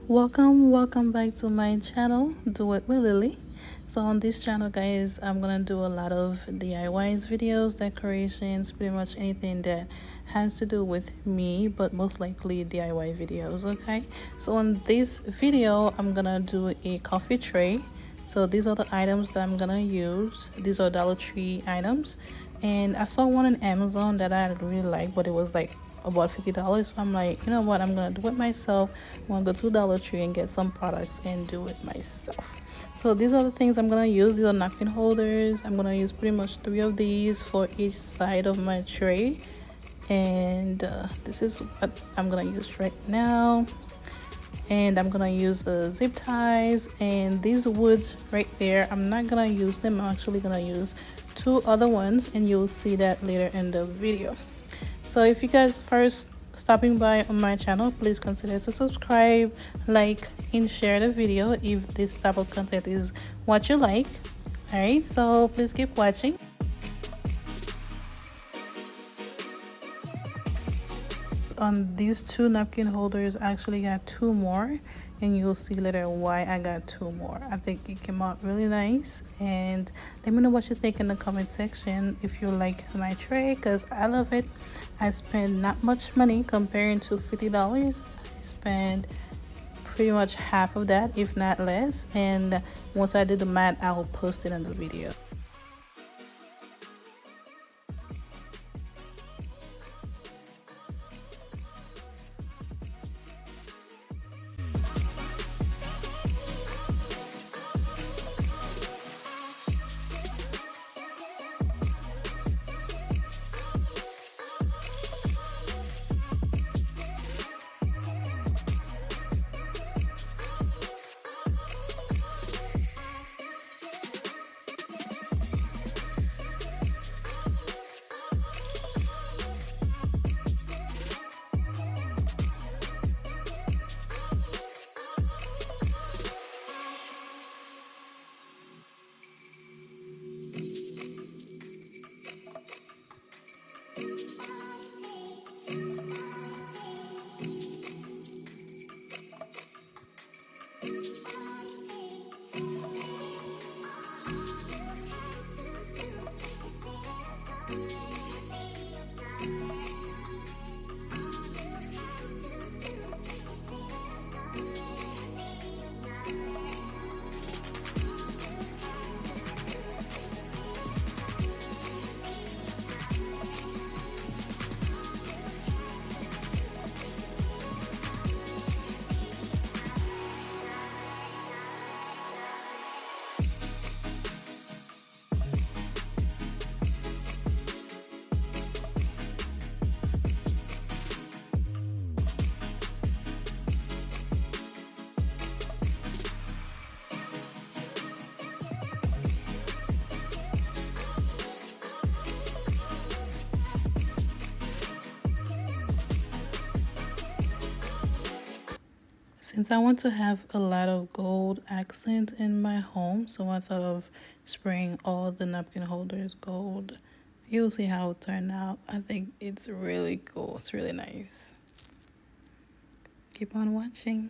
Welcome back to my channel, Do It with Lily. So on this channel, guys, I'm gonna do a lot of DIYs videos, decorations, pretty much anything that has to do with me, but most likely DIY videos. Okay, so on this video I'm gonna do a coffee tray. So these are the items that I'm gonna use. These are Dollar Tree items, and I saw one on Amazon that I really like, but it was like about $50. So I'm like, you know what, I'm gonna do it myself. I'm gonna go to Dollar Tree and get some products and do it myself. So these are the things I'm gonna use. These are napkin holders. I'm gonna use pretty much 3 of these for each side of my tray, and this is what I'm gonna use right now. And I'm gonna use zip ties and these woods right there. I'm not gonna use them. I'm actually gonna use 2 other ones, and you'll see that later in the video. So if you guys first stopping by on my channel, please consider to subscribe, like, and share the video if this type of content is what you like. All right, so please keep watching. On these 2 napkin holders, I actually got 2 more, and you'll see later why I got 2 more. I think it came out really nice, and let me know what you think in the comment section if you like my tray, because I love it. I spend not much money comparing to $50. I spend pretty much half of that, if not less, and once I do the math, I will post it in the video. Since I want to have a lot of gold accent in my home, so I thought of spraying all the napkin holders gold. You'll see how it turned out. I think it's really cool. It's really nice. Keep on watching.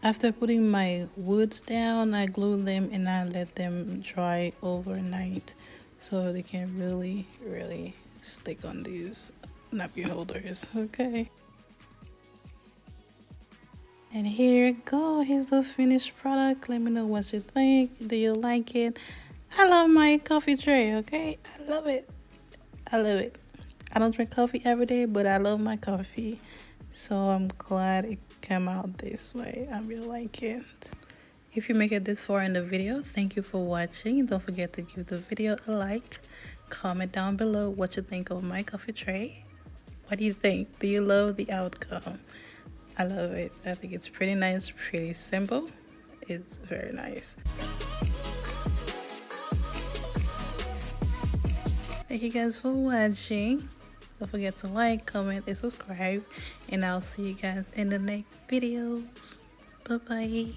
After putting my woods down, I glued them and I let them dry overnight so they can really stick on these napkin holders. Okay. And here you go. Here's the finished product. Let me know what you think. Do you like it? I love my coffee tray, okay? I love it. I love it. I don't drink coffee every day, but I love my coffee. So I'm glad it came out this way. I really like it. If you make it this far in the video, thank you for watching. Don't forget to give the video a like. Comment down below what you think of my coffee tray. What do you think? Do you love the outcome? I love it. I think it's pretty nice, pretty simple. It's very nice. Thank you guys for watching. Don't forget to like, comment, and subscribe. And I'll see you guys in the next videos. Bye-bye.